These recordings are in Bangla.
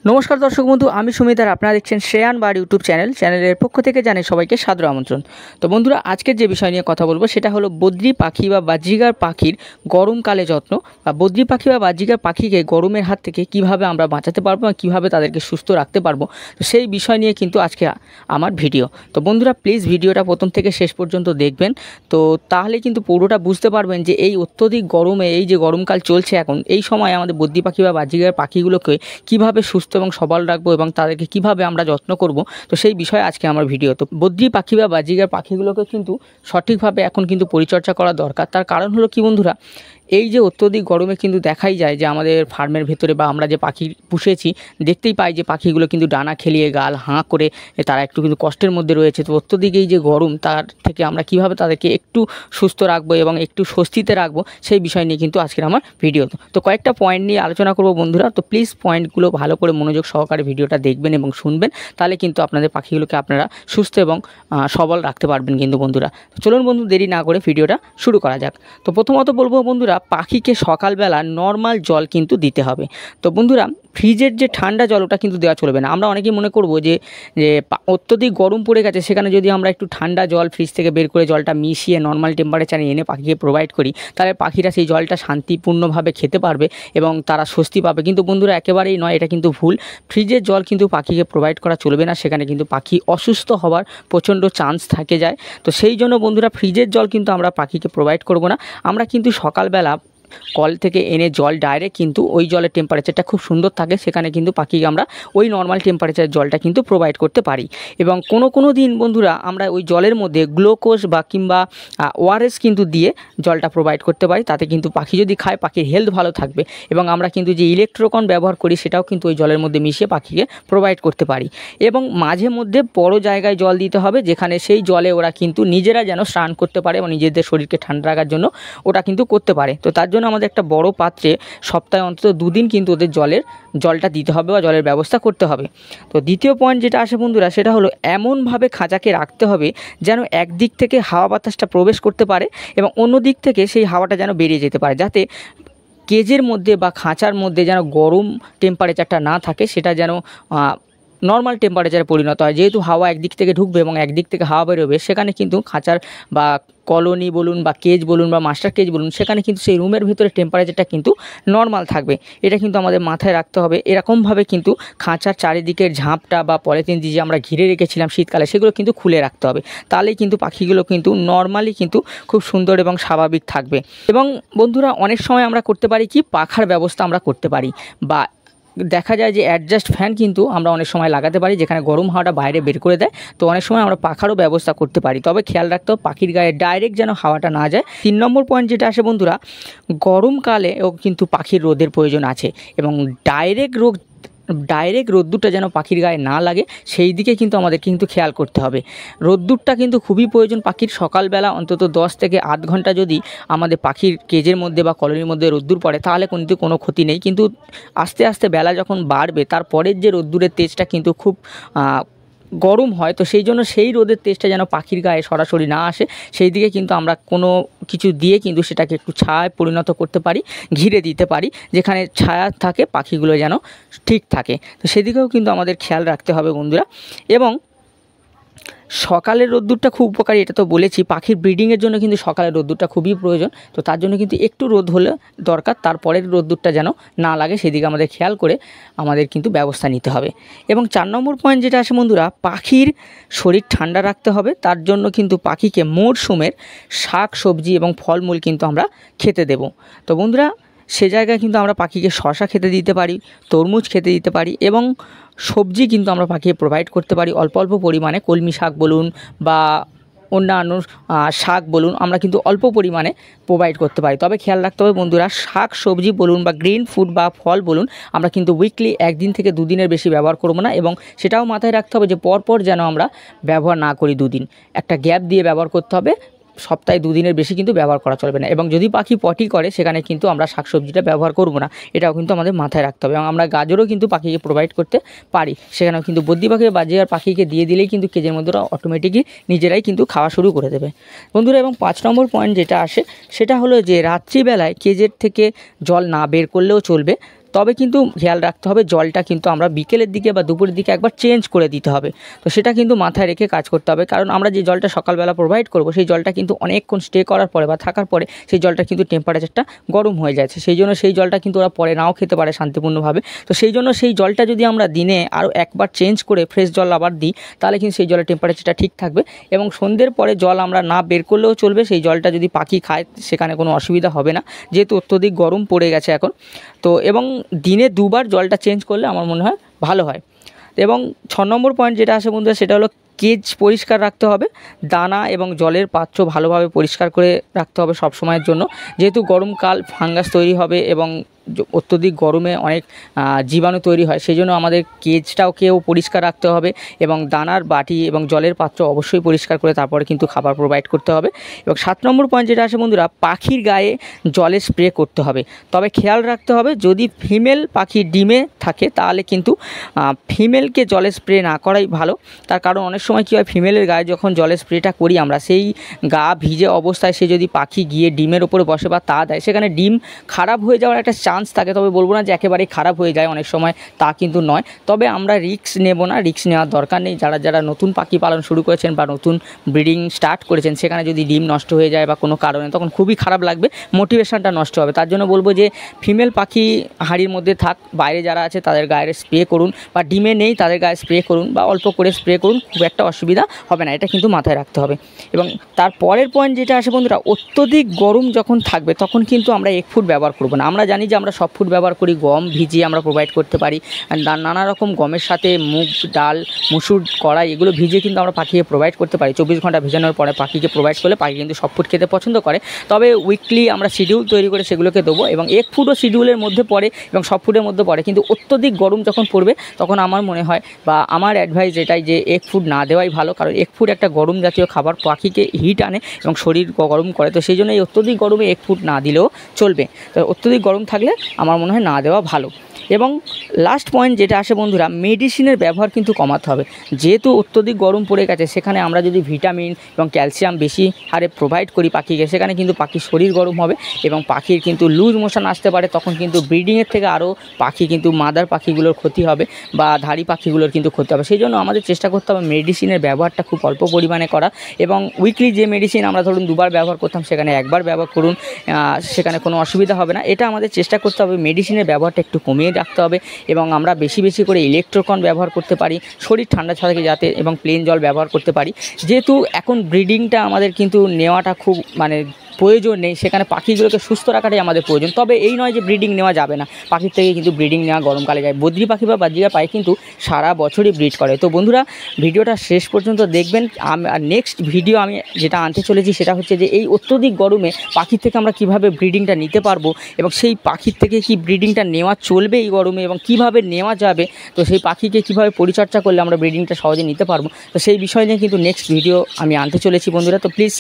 नमस्कार दर्शक बंधु आमी सुमित और आपनारा देखছেন শ্রেয়ান বার ইউটিউব চ্যানেলের পক্ষ থেকে জানাই সবাইকে সাদর আমন্ত্রণ। তো বন্ধুরা আজকের যে বিষয় নিয়ে কথা বলবো সেটা হলো বদ্রি পাখি বা বাজরিগার পাখির গরমকালে যত্ন বা বদ্রি পাখি বা বাজরিগার পাখিকে গরমের হাত থেকে কিভাবে আমরা বাঁচাতে পারবো এবং কিভাবে তাদেরকে সুস্থ রাখতে পারবো, তো সেই বিষয় নিয়ে কিন্তু আজকে আমার ভিডিও। তো বন্ধুরা প্লিজ ভিডিওটা প্রথম থেকে শেষ পর্যন্ত দেখবেন, তো তাহলে কিন্তু পুরোটা বুঝতে পারবেন যে এই অত্যধিক গরমে, এই যে গরমকাল চলছে এখন, এই সময় আমাদের বদ্রি পাখি বা বাজরিগার পাখিগুলোকে কিভাবে সুস্থ এবং সবল রাখবো এবং তাদেরকে কিভাবে আমরা যত্ন করব, তো সেই বিষয়ে আজকে আমার ভিডিও। তো বদ্রি পাখি বা বাজরিগার পাখিগুলোকে কিন্তু সঠিকভাবে এখন কিন্তু পরিচর্যা করা দরকার। তার কারণ হলো কি বন্ধুরা, এই যে অত্যধিক গরমে কিন্তু দেখাই যায় যে আমাদের ফার্মের ভেতরে বা আমরা যে পাখি পুষেছি দেখতেই পাই যে পাখিগুলো কিন্তু ডানা খেলিয়ে গাল হাঁ করে তারা একটু কিন্তু কষ্টের মধ্যে রয়েছে। তো অত্যধিক এই যে গরম, তার থেকে আমরা কিভাবে তাদেরকে একটু সুস্থ রাখবো এবং একটু স্বস্তিতে রাখবো, সেই বিষয় নিয়ে কিন্তু আজকের আমার ভিডিও। তো কয়েকটা পয়েন্ট নিয়ে আলোচনা করব বন্ধুরা, তো প্লিজ পয়েন্টগুলো ভালো করে মনোযোগ সহকারে ভিডিওটা দেখবেন এবং শুনবেন, তাহলে কিন্তু আপনাদের পাখিগুলোকে আপনারা সুস্থ এবং সবল রাখতে পারবেন কিন্তু বন্ধুরা। তো চলুন বন্ধু দেরি না করে ভিডিওটা শুরু করা যাক। তো প্রথমত বলবো বন্ধুরা, পাখিকে সকালবেলা নর্মাল জল কিন্তু দিতে হবে। তো বন্ধুরা ফ্রিজের যে ঠান্ডা জল ওটা কিন্তু দেওয়া চলবে না। আমরা অনেকেই মনে করব যে অত্যধিক গরম পড়ে গেছে, সেখানে যদি আমরা একটু ঠান্ডা জল ফ্রিজ থেকে বের করে জলটা মিশিয়ে নর্মাল টেম্পারেচারে এনে পাখিকে প্রোভাইড করি, তাহলে পাখিরা সেই জলটা শান্তিপূর্ণভাবে খেতে পারবে এবং তারা স্বস্তি পাবে। কিন্তু বন্ধুরা একেবারেই নয়, এটা কিন্তু ভুল। ফ্রিজের জল কিন্তু পাখিকে প্রোভাইড করা চলবে না, সেখানে কিন্তু পাখি অসুস্থ হওয়ার প্রচণ্ড চান্স থাকে যায়। তো সেই জন্য বন্ধুরা ফ্রিজের জল কিন্তু আমরা পাখিকে প্রোভাইড করব না। আমরা কিন্তু সকালবেলা কল থেকে এনে জল ডাইরেক্ট কিন্তু ওই জলের টেম্পারেচারটা খুব সুন্দর থাকে, সেখানে কিন্তু পাখিকে আমরা ওই নর্মাল টেম্পারেচার জলটা কিন্তু প্রোভাইড করতে পারি। এবং কোনো দিন বন্ধুরা আমরা ওই জলের মধ্যে গ্লুকোজ বা কিংবা ওআরএস কিন্তু দিয়ে জলটা প্রোভাইড করতে পারি। তাতে কিন্তু পাখি যদি খায় পাখির হেলথ ভালো থাকবে। এবং আমরা কিন্তু যে ইলেকট্রোকন ব্যবহার করি সেটাও কিন্তু ওই জলের মধ্যে মিশিয়ে পাখিকে প্রোভাইড করতে পারি। এবং মাঝে মধ্যে বড় জায়গায় জল দিতে হবে, যেখানে সেই জলে ওরা কিন্তু নিজেরা যেন স্নান করতে পারে এবং নিজেদের শরীরকে ঠান্ডা রাখার জন্য ওটা কিন্তু করতে পারে। তো তার জন্য আমাদের একটা বড় পাত্রে সপ্তাহে অন্তত 2 দিন কিন্তু ওদের জলটা দিতে হবে বা জলের ব্যবস্থা করতে হবে। তো দ্বিতীয় পয়েন্ট যেটা আসে বন্ধুরা, সেটা হলো এমনভাবে খাঁচাকে রাখতে হবে যেন একদিক থেকে হাওয়া বাতাসটা প্রবেশ করতে পারে এবং অন্য দিক থেকে সেই হাওয়াটা যেন বেরিয়ে যেতে পারে, যাতে কেজের মধ্যে বা খাঁচার মধ্যে যেন গরম টেম্পারেচারটা না থাকে, সেটা যেন নর্মাল টেম্পারেচারে পরিণত হয়। যেহেতু হাওয়া একদিক থেকে ঢুকবে এবং একদিক থেকে হাওয়া বেরোবে, সেখানে কিন্তু খাঁচার বা কলোনি বলুন বা কেজ বলুন বা মাস্টার কেজ বলুন, সেখানে কিন্তু সেই রুমের ভিতরে টেম্পারেচারটা কিন্তু নর্মাল থাকবে। এটা কিন্তু আমাদের মাথায় রাখতে হবে। এরকমভাবে কিন্তু খাঁচার চারিদিকের ঝাঁপটা বা পলিথিন দিয়ে যে আমরা ঘিরে রেখেছিলাম শীতকালে, সেগুলো কিন্তু খুলে রাখতে হবে। তাহলেই কিন্তু পাখিগুলো কিন্তু নর্মালি কিন্তু খুব সুন্দর এবং স্বাভাবিক থাকবে। এবং বন্ধুরা অনেক সময় আমরা করতে পারি কি, পাখার ব্যবস্থা আমরা করতে পারি, বা দেখা যায় যে অ্যাডজাস্ট ফ্যান কিন্তু আমরা অনেক সময় লাগাতে পারি, যেখানে গরম হাওয়াটা বাইরে বের করে দেয়। তো অনেক সময় আমরা পাখারও ব্যবস্থা করতে পারি, তবে খেয়াল রাখতে হবে পাখির গায়ে ডাইরেক্ট যেন হাওয়াটা না যায়। 3 নম্বর পয়েন্ট যেটা আসে বন্ধুরা, গরমকালেও কিন্তু পাখির রোদের প্রয়োজন আছে এবং ডাইরেক্ট রোদ্দুরটা যেন পাখির গায়ে না লাগে, সেই দিকে কিন্তু আমাদের কিন্তু খেয়াল করতে হবে। রোদ্দুরটা কিন্তু খুবই প্রয়োজন পাখির। সকালবেলা অন্তত 10 থেকে আধ ঘন্টা যদি আমাদের পাখির কেজের মধ্যে বা কলোনির মধ্যে রোদ্দুর পড়ে, তাহলে কিন্তু কোনো ক্ষতি নেই। কিন্তু আস্তে আস্তে বেলা যখন বাড়বে, তারপরের যে রোদ্দুরের তেজটা কিন্তু খুব গরম হয়। তো সেই জন্য সেই রোদের তেজটা যেন পাখির গায়ে সরাসরি না আসে, সেই দিকে কিন্তু আমরা কোনো কিছু দিয়ে কিন্তু সেটাকে একটু ছায়ায় পরিণত করতে পারি, ঘিরে দিতে পারি, যেখানে ছায়া থাকে পাখিগুলো যেন ঠিক থাকে। তো সেদিকেও কিন্তু আমাদের খেয়াল রাখতে হবে বন্ধুরা। এবং সকালের রোদ্দুরটা খুব উপকারী, এটা তো বলেছি। পাখির ব্রিডিংয়ের জন্য কিন্তু সকালের রোদ্দুরটা খুবই প্রয়োজন। তো তার জন্য কিন্তু একটু রোদ হলে দরকার, তারপরের রোদ্দুরটা যেন না লাগে, সেদিকে আমাদের খেয়াল করে আমাদের কিন্তু ব্যবস্থা নিতে হবে। এবং 4 নম্বর পয়েন্ট যেটা আসে বন্ধুরা, পাখির শরীর ঠান্ডা রাখতে হবে। তার জন্য কিন্তু পাখিকে মরশুমের শাক সবজি এবং ফলমূল কিন্তু আমরা খেতে দেব। তো বন্ধুরা সে জায়গায় কিন্তু আমরা পাখিকে শশা খেতে দিতে পারি, তরমুজ খেতে দিতে পারি এবং সবজি কিন্তু আমরা পাখিকে প্রোভাইড করতে পারি অল্প অল্প পরিমাণে। কলমি শাক বলুন বা অন্যান্য শাক বলুন, আমরা কিন্তু অল্প পরিমাণে প্রোভাইড করতে পারি। তবে খেয়াল রাখতে হবে বন্ধুরা, শাক সবজি বলুন বা গ্রিন ফুড বা ফল বলুন, আমরা কিন্তু উইকলি 1 দিন থেকে 2 দিনের বেশি ব্যবহার করব না। এবং সেটাও মাথায় রাখতে হবে যে পরপর যেন আমরা ব্যবহার না করি, 2 দিন একটা গ্যাপ দিয়ে ব্যবহার করতে হবে। সপ্তাহে 2 দিনের বেশি কিন্তু ব্যবহার করা চলবে না। এবং যদি পাখি পটি করে, সেখানে কিন্তু আমরা শাকসবজিটা ব্যবহার করব না, এটাও কিন্তু আমাদের মাথায় রাখতে হবে। এবং আমরা গাজরও কিন্তু পাখিকে প্রোভাইড করতে পারি, সেখানেও কিন্তু বদ্রি পাখি বা বাজরিগার পাখিকে দিয়ে দিলেই কিন্তু কেজের মধ্যে অটোমেটিকই নিজেরাই কিন্তু খাওয়া শুরু করে দেবে বন্ধুরা। এবং 5 নম্বর পয়েন্ট যেটা আসে, সেটা হলো যে রাত্রিবেলায় কেজের থেকে জল না বের করলেও চলবে। তবে কিন্তু খেয়াল রাখতে হবে জলটা কিন্তু আমরা বিকেলের দিকে বা দুপুরের দিকে একবার চেঞ্জ করে দিতে হবে। তো সেটা কিন্তু মাথায় রেখে কাজ করতে হবে, কারণ আমরা যে জলটা সকালবেলা প্রোভাইড করব সেই জলটা কিন্তু অনেকক্ষণ স্টে করার পরে বা থাকার পরে সেই জলটা কিন্তু টেম্পারেচারটা গরম হয়ে যাচ্ছে, সেই জন্য সেই জলটা কিন্তু ওরা পরে নাও খেতে পারে শান্তিপূর্ণভাবে। তো সেই জন্য সেই জলটা যদি আমরা দিনে আরও একবার চেঞ্জ করে ফ্রেশ জল আবার দিই তাহলে কিন্তু সেই জলের টেম্পারেচারটা ঠিক থাকবে। এবং সন্ধ্যের পরে জল আমরা না বের করলেও চলবে, সেই জলটা যদি পাখি খায় সেখানে কোনো অসুবিধা হবে না, যেহেতু অত্যধিক গরম পড়ে গেছে এখন। তো এবং দিনে দুবার জলটা চেঞ্জ করলে আমার মনে হয় ভালো হয়। এবং 6 নম্বর পয়েন্ট যেটা আসে বন্ধুরা, সেটা হলো কেজ পরিষ্কার রাখতে হবে, দানা এবং জলের পাত্র ভালোভাবে পরিষ্কার করে রাখতে হবে সব সময়ের জন্য, যেহেতু গরমকাল ফাঙ্গাস তৈরি হবে এবং অত্যধিক গরমে অনেক জীবাণু তৈরি হয়, সেই জন্য আমাদের কেজটাকেও পরিষ্কার রাখতে হবে এবং দানার বাটি এবং জলের পাত্র অবশ্যই পরিষ্কার করে তারপরে কিন্তু খাবার প্রোভাইড করতে হবে। এবং 7 নম্বর পয়েন্ট যেটা আসে বন্ধুরা, পাখির গায়ে জলের স্প্রে করতে হবে, তবে খেয়াল রাখতে হবে যদি ফিমেল পাখি ডিমে থাকে তাহলে কিন্তু ফিমেলকে জলের স্প্রে না করাই ভালো। তার কারণ অনেক সময় কী হয়, ফিমেলের গায়ে যখন জলের স্প্রেটা করি আমরা, সেই গা ভিজে অবস্থায় সে যদি পাখি গিয়ে ডিমের ওপরে বসে বা তা দেয়, সেখানে ডিম খারাপ হয়ে যাওয়ার একটা চান্স থাকে। তবে বলবো না যে একেবারেই খারাপ হয়ে যায়, অনেক সময় তা কিন্তু নয়। তবে আমরা রিস্ক নেব না, রিস্ক নেওয়ার দরকার নেই। যারা নতুন পাখি পালন শুরু করেছেন বা নতুন ব্রিডিং স্টার্ট করেছেন, সেখানে যদি ডিম নষ্ট হয়ে যায় বা কোনো কারণে, তখন খুবই খারাপ লাগবে, মোটিভেশনটা নষ্ট হবে। তার জন্য বলবো যে ফিমেল পাখি হাঁড়ির মধ্যে থাক, বাইরে যারা আছে তাদের গায়ে স্প্রে করুন, বা ডিমে নেই তাদের গায়ে স্প্রে করুন বা অল্প করে স্প্রে করুন, খুব একটা অসুবিধা হবে না, এটা কিন্তু মাথায় রাখতে হবে। এবং তার পরের পয়েন্ট যেটা আসে বন্ধুরা, অত্যধিক গরম যখন থাকবে তখন কিন্তু আমরা এগ ফুড ব্যবহার করবো না। আমরা জানি যে আমরা সব ফুড ব্যবহার করি, গম ভিজিয়ে আমরা প্রোভাইড করতে পারি, নানা রকম গমের সাথে মুগ ডাল, মুসুর, কড়াই এগুলো ভিজিয়ে কিন্তু আমরা পাখিকে প্রোভাইড করতে পারি। 24 ঘন্টা ভেজানোর পরে পাখিকে প্রোভাইড করলে পাখি কিন্তু সব ফুড খেতে পছন্দ করে। তবে উইকলি আমরা শিডিউল তৈরি করে সেগুলোকে দেবো, এবং এগ ফুডও শিডিউলের মধ্যে পড়ে এবং সব ফুডের মধ্যে পড়ে। কিন্তু অত্যধিক গরম যখন পড়বে তখন আমার মনে হয় বা আমার অ্যাডভাইস এটাই যে এগ ফুড না দেওয়াই ভালো, কারণ এগ ফুড একটা গরম জাতীয় খাবার, পাখিকে হিট আনে এবং শরীর গরম করে। তো সেই জন্য এই অত্যধিক গরমে এগ ফুড না দিলেও চলবে। তো অত্যধিক গরম থাকলে আমার মনে হয় না দেওয়া ভালো। এবং লাস্ট পয়েন্ট যেটা আসে বন্ধুরা, মেডিসিনের ব্যবহার কিন্তু কমাতে হবে। যেহেতু অত্যধিক গরম পড়ে গেছে, সেখানে আমরা যদি ভিটামিন এবং ক্যালসিয়াম বেশি হারে প্রোভাইড করি পাখিকে, সেখানে কিন্তু পাখির শরীর গরম হবে এবং পাখির কিন্তু লুজ মোশন আসতে পারে। তখন কিন্তু ব্রিডিংয়ের থেকে আরও পাখি কিন্তু মাদার পাখিগুলোর ক্ষতি হবে বা ধাড়ি পাখিগুলোর কিন্তু ক্ষতি হবে। সেই জন্য আমাদের চেষ্টা করতে হবে মেডিসিনের ব্যবহারটা খুব অল্প পরিমাণে করা, এবং উইকলি যে মেডিসিন আমরা ধরুন 2বার ব্যবহার করতাম সেখানে 1বার ব্যবহার করুন, সেখানে কোনো অসুবিধা হবে না। এটা আমাদের চেষ্টা করতে হবে মেডিসিনের ব্যবহারটা একটু কমিয়ে রাখতে হবে, এবং আমরা বেশি বেশি করে ইলেকট্রোকন ব্যবহার করতে পারি, শরীর ঠান্ডা থাকে যাতে, এবং প্লেন জল ব্যবহার করতে পারি। যেহেতু এখন ব্রিডিংটা আমাদের কিন্তু নেওয়াটা খুব প্রয়োজন নেই, সেখানে পাখিগুলোকে সুস্থ রাখাটাই আমাদের প্রয়োজন। তবে এই নয় যে ব্রিডিং নেওয়া যাবে না, পাখির থেকে কিন্তু ব্রিডিং নেওয়া গরমকালে যায়। বদ্রি পাখি বা বাজরিগার পাখি কিন্তু সারা বছরই ব্রিড করে। তো বন্ধুরা, ভিডিওটা শেষ পর্যন্ত দেখবেন। আর নেক্সট ভিডিও আমি যেটা আনতে চলেছি সেটা হচ্ছে যে এই অত্যধিক গরমে পাখির থেকে আমরা কিভাবে ব্রিডিংটা নিতে পারবো, এবং সেই পাখির থেকে কি ব্রিডিংটা নেওয়া চলবে এই গরমে এবং কিভাবে নেওয়া যাবে, তো সেই পাখিকে কিভাবে পরিচর্যা করলে আমরা ব্রিডিংটা সহজে নিতে পারবো, তো সেই বিষয় নিয়ে কিন্তু নেক্সট ভিডিও আমি আনতে চলেছি বন্ধুরা। তো প্লিজ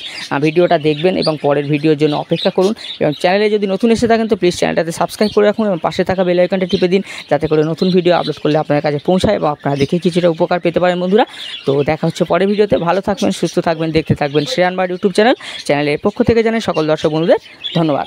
ভিডিওটা দেখবেন এবং পরের ভিডিওর জন্য অপেক্ষা করুন, এবং চ্যানেলে যদি নতুন এসে থাকেন তো প্লিজ চ্যানেলটাতে সাবস্ক্রাইব করে রাখুন এবং পাশে থাকা বেল আইকনটা টিপে দিন, যাতে করে নতুন ভিডিও আপলোড করলে আপনার কাছে পৌঁছায় এবং আপনারা দেখে কিছুটা উপকার পেতে পারেন বন্ধুরা। তো দেখা হচ্ছে পরের ভিডিওতে। ভালো থাকবেন, সুস্থ থাকবেন, দেখতে থাকবেন শ্রেয়ান বার্ড ইউটিউব চ্যানেলের পক্ষ থেকে জানাই সকল দর্শক বন্ধুদের ধন্যবাদ।